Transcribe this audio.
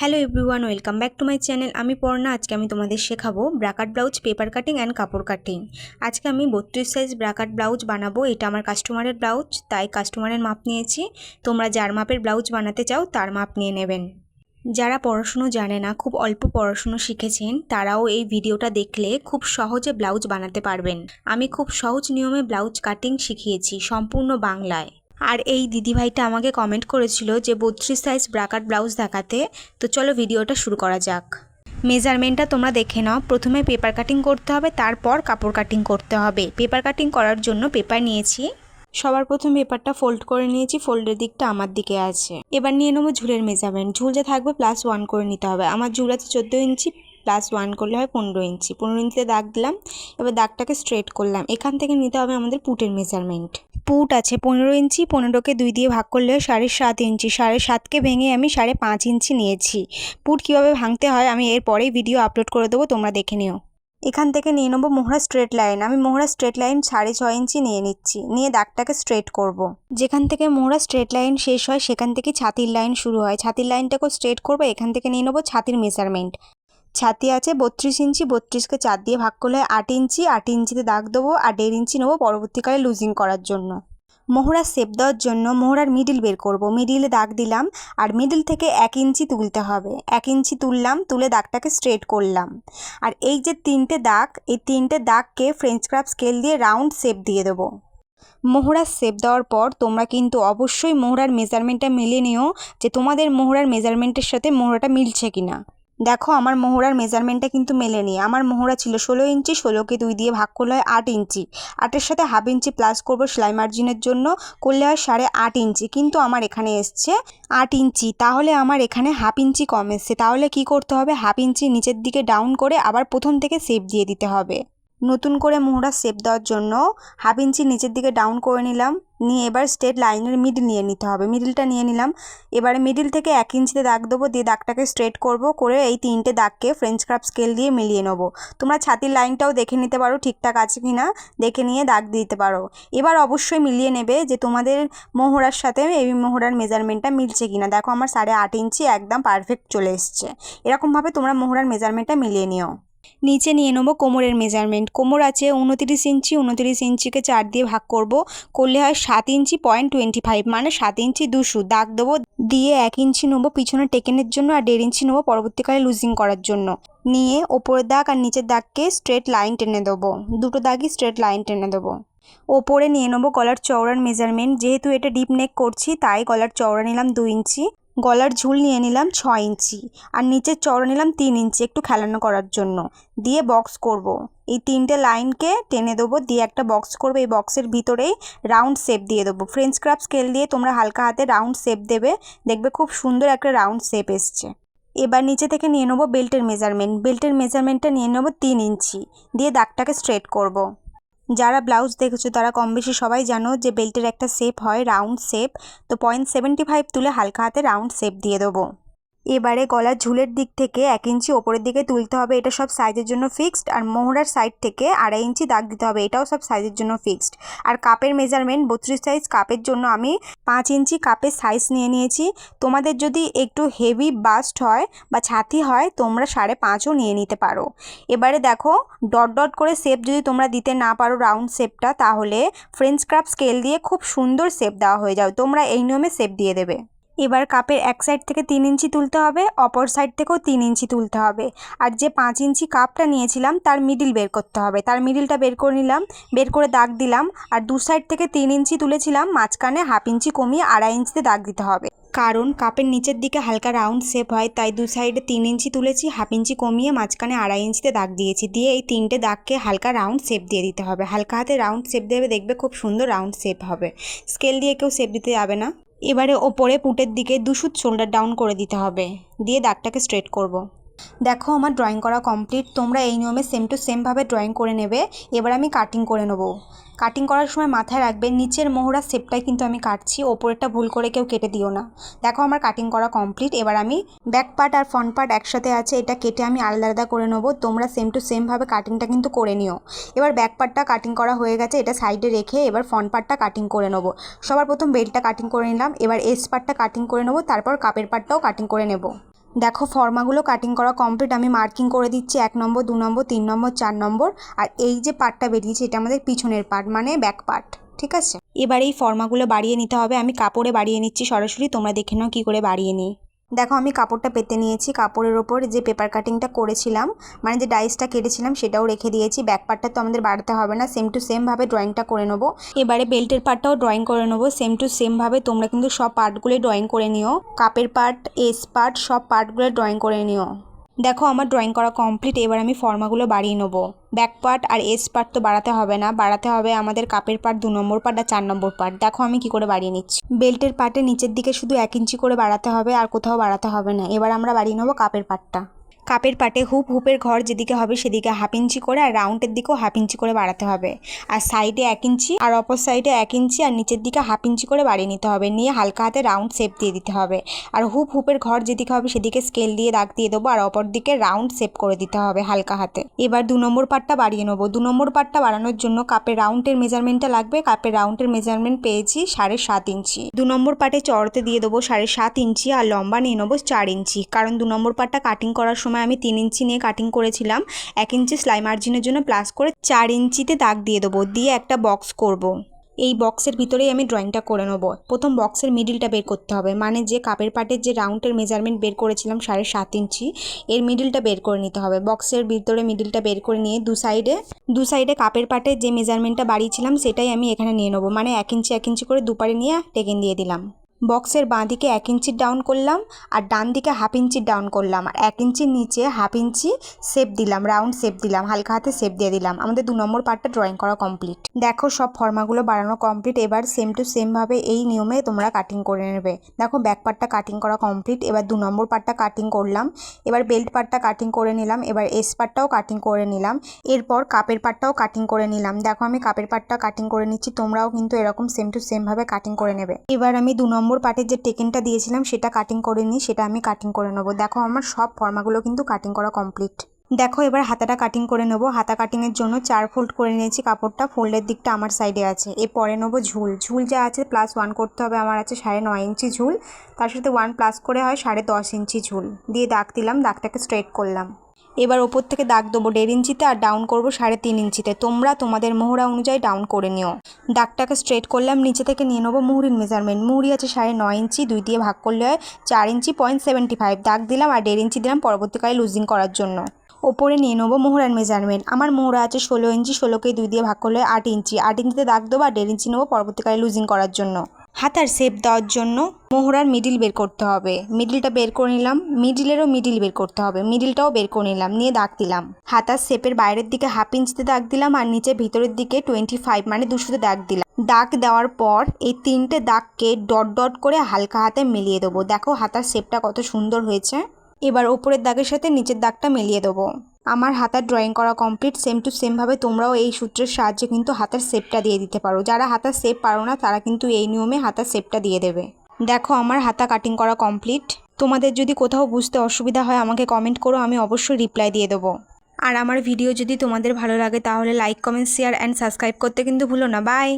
Hello everyone, welcome back to my channel. আমি পর্ণা। আজকে আমি তোমাদের শেখাবো bra cut blouse, paper cutting and কাপড় কাটিং। আজকে আমি 32 সাইজ ব্রাকাট ব্লাউজ বানাবো। এটা আমার কাস্টমারের ব্লাউজ, তাই কাস্টমারের মাপ নিয়েছি। তোমরা যার মাপের ব্লাউজ বানাতে চাও তার মাপ নিয়ে নেবেন। যারা পড়াশুনো জানে না, খুব অল্প পড়াশুনো শিখেছেন, তারাও এই ভিডিওটা দেখলে খুব সহজে ব্লাউজ বানাতে পারবেন। আমি খুব সহজ নিয়মে ব্লাউজ কাটিং শিখিয়েছি, সম্পূর্ণ বাংলায়। আর এই দিদিভাইটা আমাকে কমেন্ট করেছিল যে 32 সাইজ ব্রাকাট ব্লাউজ দেখাতে। তো চলো ভিডিওটা শুরু করা যাক। মেজারমেন্টটা তোমরা দেখে নাও। প্রথমে পেপার কাটিং করতে হবে, তারপর কাপড় কাটিং করতে হবে। পেপার কাটিং করার জন্য পেপার নিয়েছি। সবার প্রথম পেপারটা ফোল্ড করে নিয়েছি, ফোল্ডের দিকটা আমার দিকে আছে। এবার নিয়ে নেবো ঝুলের মেজারমেন্ট। ঝুল যে থাকবে +1 করে নিতে হবে। আমার ঝুল আছে 14 ইঞ্চি, +1 করলে হয় 15 ইঞ্চি। 15 ইঞ্চিতে দাগ দিলাম। এবার দাগটাকে স্ট্রেট করলাম। এখান থেকে নিতে হবে আমাদের পুটের মেজারমেন্ট। পুট আছে 15 ইঞ্চি, 15কে 2 দিয়ে ভাগ করলে 7.5 ইঞ্চি। 7.5কে ভেঙে আমি 5.5 ইঞ্চি নিয়েছি। পুট কীভাবে ভাঙতে হয় আমি এর পরেই ভিডিও আপলোড করে দেবো, তোমরা দেখে নিও। এখান থেকে নিয়ে নেবো মোহরা স্ট্রেট লাইন। আমি মোহরা স্ট্রেট লাইন 6.5 ইঞ্চি নিয়ে নিচ্ছি। নিয়ে দাগটাকে স্ট্রেট করব। যেখান থেকে মোহরা স্ট্রেট লাইন শেষ হয় সেখান থেকে ছাতির লাইন শুরু হয়। ছাতির লাইনটাকেও স্ট্রেট করবো। এখান থেকে নিয়ে নেবো ছাতির মেজারমেন্ট। ছাতি আছে 32 ইঞ্চি, 32কে 4 দিয়ে ভাগ করলে 8 ইঞ্চি। 8 ইঞ্চিতে দাগ দেবো আর 1.5 ইঞ্চি নেবো পরবর্তীকালে লুজিং করার জন্য। মোহরা শেপ দেওয়ার জন্য মোহরার মিডিল বের করব। মিডিলে দাগ দিলাম আর মিডিল থেকে 1 ইঞ্চি তুলতে হবে। 1 ইঞ্চি তুললাম, তুলে দাগটাকে স্ট্রেট করলাম। আর এই যে 3টে দাগ, এই 3টে দাগকে ফ্রেঞ্চ ক্রাফট স্কেল দিয়ে রাউন্ড শেপ দিয়ে দেবো। মোহরার শেপ দেওয়ার পর তোমরা কিন্তু অবশ্যই মোহরার মেজারমেন্টটা মিলিয়ে নিও যে তোমাদের মোহরার মেজারমেন্টের সাথে মোহরাটা মিলছে কিনা। দেখো আমার মোহরার মেজারমেন্টটা কিন্তু মেলেনি। আমার মোহরা ছিল 16 ইঞ্চি, 16কে 2 দিয়ে ভাগ করলে হয় 8 ইঞ্চি। 8-এর সাথে ½ ইঞ্চি প্লাস করবো সেলাই মার্জিনের জন্য, করলে হয় 8.5 ইঞ্চি। কিন্তু আমার এখানে এসছে 8 ইঞ্চি, তাহলে আমার এখানে ½ ইঞ্চি কম এসছে। তাহলে কি করতে হবে, ½ ইঞ্চি নিচের দিকে ডাউন করে আবার প্রথম থেকে শেপ দিয়ে দিতে হবে। নতুন করে মোহরা শেপ দেওয়ার জন্য ½ ইঞ্চি নিচের দিকে ডাউন করে নিলাম। নিয়ে এবার স্ট্রেট লাইনের মিডিল নিয়ে নিতে হবে। মিডিলটা নিয়ে নিলাম। এবারে মিডিল থেকে 1 ইঞ্চিতে দাগ দেবো, দিয়ে দাগটাকে স্ট্রেট করব। করে এই 3টে দাগকে ফ্রেঞ্চ ক্রাফট স্কেল দিয়ে মিলিয়ে নেব। তোমরা ছাতির লাইনটাও দেখে নিতে পারো ঠিকঠাক আছে কি না, দেখে নিয়ে দাগ দিতে পারো। এবার অবশ্যই মিলিয়ে নেবে যে তোমাদের মোহরার সাথে এই মোহরার মেজারমেন্টটা মিলছে কিনা। দেখো আমার 8.5 ইঞ্চি একদম পারফেক্ট চলে এসছে। এরকমভাবে তোমরা মোহরার মেজারমেন্টটা মিলিয়ে নিও। নিচে নিয়ে নেবো কোমরের মেজারমেন্ট। কোমর আছে 29 ইঞ্চি, 29 ইঞ্চিকে 4 দিয়ে ভাগ করব, করলে হয় 7 ইঞ্চি 0.25, মানে 7 ইঞ্চি 2 দাগ দেবো। দিয়ে 1 ইঞ্চি নেবো পিছনে টেকেনের জন্য আর 1.5 ইঞ্চি নেবো পরবর্তীকালে লুজিং করার জন্য। নিয়ে ওপরের দাগ আর নিচের দাগকে স্ট্রেট লাইন টেনে দেবো। দুটো দাগই স্ট্রেট লাইন টেনে দেবো। ওপরে নিয়ে নেবো গলার চওড়ার মেজারমেন্ট। যেহেতু এটা ডিপ নেক করছি তাই গলার চওড়া নিলাম 2 ইঞ্চি। গলার ঝুল নিয়ে নিলাম 6 ইঞ্চি। আর নিচের চওড়া নিলাম 3 ইঞ্চি একটু খেলানো করার জন্য। দিয়ে বক্স করব। এই 3টে লাইনকে টেনে দেবো, দিয়ে একটা বক্স করবো। এই বক্সের ভিতরেই রাউন্ড শেপ দিয়ে দেবো। ফ্রেঞ্চ ক্রাফট স্কেল দিয়ে তোমরা হালকা হাতে রাউন্ড শেপ দেবে, দেখবে খুব সুন্দর একটা রাউন্ড শেপ এসছে। এবার নিচে থেকে নিয়ে নেবো বেল্টের মেজারমেন্ট। বেল্টের মেজারমেন্টটা নিয়ে নেবো 3 ইঞ্চি। দিয়ে দাগটাকে স্ট্রেট করব। যারা ব্লাউজ দেখেছো তারা কম বেশি সবাই জানো যে বেল্টের একটা শেপ হয় রাউন্ড শেপ। তো 0.75 তুলে হালকা হাতে রাউন্ড শেপ দিয়ে দেবো। এবারে গলার ঝুলের দিক থেকে 1 ইঞ্চি ওপরের দিকে তুলতে হবে। এটা সব সাইজের জন্য ফিক্সড। আর মোহরার সাইড থেকে 2.5 ইঞ্চি দাগ দিতে হবে। এটাও সব সাইজের জন্য ফিক্সড। আর কাপের মেজারমেন্ট 32 সাইজ কাপের জন্য আমি 5 ইঞ্চি কাপের সাইজ নিয়ে নিয়েছি। তোমাদের যদি একটু হেভি বাস্ট হয় বা ছাতি হয় তোমরা 5.5ও নিয়ে নিতে পারো। এবারে দেখো ডট ডট করে শেপ যদি তোমরা দিতে না পারো রাউন্ড শেপটা, তাহলে ফ্রেঞ্চ ক্রাফট স্কেল দিয়ে খুব সুন্দর শেপ দেওয়া হয়ে যাবে। তোমরা এই নিয়মে শেপ দিয়ে দেবে। এবার কাপের এক সাইড থেকে 3 ইঞ্চি তুলতে হবে, অপর সাইড থেকেও 3 ইঞ্চি তুলতে হবে। আর যে 5 ইঞ্চি কাপটা নিয়েছিলাম তার মিডিল বের করতে হবে। তার মিডিলটা বের করে নিলাম, বের করে দাগ দিলাম। আর দু সাইড থেকে 3 ইঞ্চি তুলেছিলাম, মাঝখানে ½ ইঞ্চি কমিয়ে 2.5 ইঞ্চিতে দাগ দিতে হবে। কারণ কাপের নিচের দিকে হালকা রাউন্ড শেপ হয়, তাই দু সাইডে 3 ইঞ্চি তুলেছি, ½ ইঞ্চি কমিয়ে মাঝখানে 2.5 ইঞ্চিতে দাগ দিয়েছি। দিয়ে এই 3টে দাগকে হালকা রাউন্ড শেপ দিয়ে দিতে হবে। হালকা হাতে রাউন্ড শেপ দেবে, দেখবে খুব সুন্দর রাউন্ড শেপ হবে। স্কেল দিয়ে কেউ শেপ দিতে যাবে না। এবারে ওপরে পুটের দিকে 2 সুত শোল্ডার ডাউন করে দিতে হবে। দিয়ে দাগটাকে স্ট্রেট করব। দেখো আমার ড্রয়িং করা কমপ্লিট। তোমরা এই নিয়মে সেম টু সেমভাবে ড্রয়িং করে নেবে। এবার আমি কাটিং করে নেব। কাটিং করার সময় মাথায় রাখবে নিচের মোহরার শেপটাই কিন্তু আমি কাটছি, ওপরেরটা ভুল করে কেউ কেটে দিও না। দেখো আমার কাটিং করা কমপ্লিট। এবার আমি ব্যাক পার্ট আর ফ্রন্ট পার্ট একসাথে আছে, এটা কেটে আমি আলাদা আলাদা করে নেবো। তোমরা সেম টু সেমভাবে কাটিংটা কিন্তু করে নিও। এবার ব্যাক পার্টটা কাটিং করা হয়ে গেছে, এটা সাইডে রেখে এবার ফ্রন্ট পার্টটা কাটিং করে নেবো। সবার প্রথম বেল্টটা কাটিং করে নিলাম। এবার এস পার্টটা কাটিং করে নেবো, তারপর কাপের পার্টটাও কাটিং করে নেব। দেখো ফর্মাগুলো কাটিং করা কমপ্লিট। আমি মার্কিং করে দিচ্ছি 1 নম্বর, 2 নম্বর, 3 নম্বর, 4 নম্বর। আর এই যে পার্টটা বেরিয়েছে এটা আমাদের পিছনের পার্ট, মানে ব্যাক পার্ট। ঠিক আছে, এবার এই ফর্মাগুলো বাড়িয়ে নিতে হবে। আমি কাপড়ে বাড়িয়ে নিচ্ছি সরাসরি, তোমরা দেখে নাও কী করে বাড়িয়ে নিই। দেখো আমি কাপড়টা পেতে নিয়েছি, কাপড়ের ওপর যে পেপার কাটিংটা করেছিলাম, মানে যে ডাইসটা কেটেছিলাম সেটাও রেখে দিয়েছি। ব্যাক পার্টটা তো আমাদের বাড়াতে হবে না, সেম টু সেমভাবে ড্রয়িংটা করে নেবো। এবারে বেল্টের পার্টটাও ড্রয়িং করে নেবো সেম টু সেমভাবে। তোমরা কিন্তু সব পার্টগুলোই ড্রয়িং করে নিও, কাপের পার্ট, এস পার্ট, সব পার্টগুলো ড্রয়িং করে নিও। দেখো আমার ড্রয়িং করা কমপ্লিট। এবার আমি ফর্মাগুলো বাড়িয়ে নেবো। ব্যাক পার্ট আর এস পার্ট তো বাড়াতে হবে না, বাড়াতে হবে আমাদের কাপের পার্ট, 2 নম্বর পার্ট আর 4 নম্বর পার্ট। দেখো আমি কি করে বাড়িয়ে নিচ্ছি। বেল্টের পার্টের নিচের দিকে শুধু 1 ইঞ্চি করে বাড়াতে হবে, আর কোথাও বাড়াতে হবে না। এবার আমরা বাড়িয়ে নেবো কাপের পার্টটা। কাপের পাটে হুপের ঘর যেদিকে হবে সেদিকে 1/2 ইঞ্চি করে, আর রাউন্ডের দিকেও 1/2 ইঞ্চি করে বাড়াতে হবে। আর সাইডে 1 ইঞ্চি, আর অপর সাইডে 1 ইঞ্চি, আর নিচের দিকে 1/2 ইঞ্চি করে বাড়িয়ে নিতে হবে। নিয়ে হালকা হাতে রাউন্ড শেপ দিয়ে দিতে হবে। আর হুপের ঘর যেদিকে হবে সেদিকে স্কেল দিয়ে দাগ দিয়ে দেবো, আর অপর দিকে রাউন্ড শেপ করে দিতে হবে হালকা হাতে। এবার 2 নম্বর পার্টটা বাড়িয়ে নেবো। 2 নম্বর পার্টটা বাড়ানোর জন্য কাপের রাউন্ডের মেজারমেন্টটা লাগবে। কাপের রাউন্ডের মেজারমেন্ট পেয়েছি 7.5 ইঞ্চি। 2 নম্বর পার্টে চড়তে দিয়ে দেবো 7.5 ইঞ্চি, আর লম্বা নিয়ে নেবো 4 ইঞ্চি। কারণ 2 নম্বর পার্টটা কাটিং করার সময় আমি 3 ইঞ্চি নিয়ে কাটিং করেছিলাম। 1 ইঞ্চি সেলাই মার্জিনের জন্য প্লাস করে 4 ইঞ্চিতে দাগ দিয়ে দেবো, দিয়ে একটা বক্স করব। এই বক্সের ভিতরেই আমি ড্রয়িংটা করে নেব। প্রথম বক্সের মিডিলটা বের করতে হবে, মানে যে কাপের পাটের যে রাউন্ডের মেজারমেন্ট বের করেছিলাম 7.5 ইঞ্চি, এর মিডিলটা বের করে নিতে হবে। বক্সের ভিতরে মিডিলটা বের করে নিয়ে দু সাইডে কাপের পাটের যে মেজারমেন্টটা বাড়িয়েছিলাম সেটাই আমি এখানে নিয়ে নেবো, মানে 1 ইঞ্চি করে দুপারে নিয়ে টেকেন দিয়ে দিলাম। বক্সের বাঁ দিকে 1 ইঞ্চি ডাউন করলাম, আর ডান দিকে 1/2 ইঞ্চি ডাউন করলাম, আর 1 ইঞ্চির নিচে 1/2 ইঞ্চি শেপ দিলাম, রাউন্ড শেপ দিলাম, হালকা হাতে শেপ দিয়ে দিলাম। আমাদের 2 নম্বর পার্টটা ড্রয়িং করা কমপ্লিট। দেখো সব ফর্মাগুলো বাড়ানো কমপ্লিট। এবার সেম টু সেমভাবে এই নিয়মে তোমরা কাটিং করে নেবে। দেখো ব্যাক পার্টটা কাটিং করা কমপ্লিট। এবার 2 নম্বর পার্টটা কাটিং করলাম। এবার বেল্ট পার্টটা কাটিং করে নিলাম। এবার এস পার্টটাও কাটিং করে নিলাম। এরপর কাপের পার্টটাও কাটিং করে নিলাম। দেখো আমি কাপের পার্টটা কাটিং করে নিচ্ছি, তোমরাও কিন্তু এরকম সেম টু সেমভাবে কাটিং করে নেবে। এবার আমি 2 নম্বর পার্টের যে টেকেনটা দিয়েছিলাম সেটা কাটিং করে নিই, সেটা আমি কাটিং করে নেবো। দেখো আমার সব ফর্মাগুলো কিন্তু কাটিং করা কমপ্লিট। দেখো এবার হাতাটা কাটিং করে নেবো। হাতা কাটিংয়ের জন্য 4 ফোল্ড করে নিয়েছি কাপড়টা, ফোল্ডের দিকটা আমার সাইডে আছে। এরপরে নেবো ঝুল যা আছে +1 করতে হবে। আমার আছে 9.5 ইঞ্চি ঝুল, তার সাথে 1 প্লাস করে হয় 10.5 ইঞ্চি ঝুল। দিয়ে দাগ দিলাম, দাগটাকে স্ট্রেট করলাম। এবার ওপর থেকে দাগ দেবো 1.5 ইঞ্চিতে, আর ডাউন করবো 3.5 ইঞ্চিতে। তোমরা তোমাদের মোহরা অনুযায়ী ডাউন করে নিও। দাগটাকে স্ট্রেট করলাম। নিচে থেকে নিয়ে নেবো মুহুরির মেজারমেন্ট। মুহুরি আছে 9.5 ইঞ্চি, 2 দিয়ে ভাগ করলে হয় 4 ইঞ্চি 0.75। দাগ দিলাম, আর 1.5 ইঞ্চি দিলাম পরবর্তীকালে লুজিং করার জন্য। ওপরে নিয়ে নেবো মোহরার মেজারমেন্ট। আমার মোহরা আছে 16 ইঞ্চি, 16কে 2 দিয়ে ভাগ করলে 8 ইঞ্চি। 8 ইঞ্চিতে দাগ দেবো, আর 1.5 ইঞ্চি নেবো পরবর্তীকালে লুজিং করার জন্য। হাতার শেপ দেওয়ার জন্য মোহরার মিডিল বের করতে হবে। মিডিলটা বের করে নিলাম, মিডিলেরও মিডিল বের করতে হবে, মিডিলটাও বের করে নিলাম। নিয়ে দাগ দিলাম। হাতার শেপের বাইরের দিকে 1/2 ইঞ্চিতে দাগ দিলাম, আর নিচে ভিতরের দিকে 25 মানে 200তে দাগ দিলাম। দাগ দেওয়ার পর এই 3টে দাগকে ডট ডট করে হালকা হাতে মিলিয়ে দেবো। দেখো হাতার শেপটা কত সুন্দর হয়েছে। এবার ওপরের দাগের সাথে নিচের দাগটা মিলিয়ে দেবো। আমার হাতার ড্রয়িং করা কমপ্লিট। সেম টু সেমভাবে তোমরাও এই সূত্রের সাহায্যে কিন্তু হাতার শেপটা দিয়ে দিতে পারো। যারা হাতার শেপ পারো না তারা কিন্তু এই নিয়মে হাতার শেপটা দিয়ে দেবে। দেখো আমার হাতা কাটিং করা কমপ্লিট। তোমাদের যদি কোথাও বুঝতে অসুবিধা হয় আমাকে কমেন্ট করো, আমি অবশ্যই রিপ্লাই দিয়ে দেবো। আর আমার ভিডিও যদি তোমাদের ভালো লাগে তাহলে like, comment, share and subscribe করতে কিন্তু ভুলো না। বাই।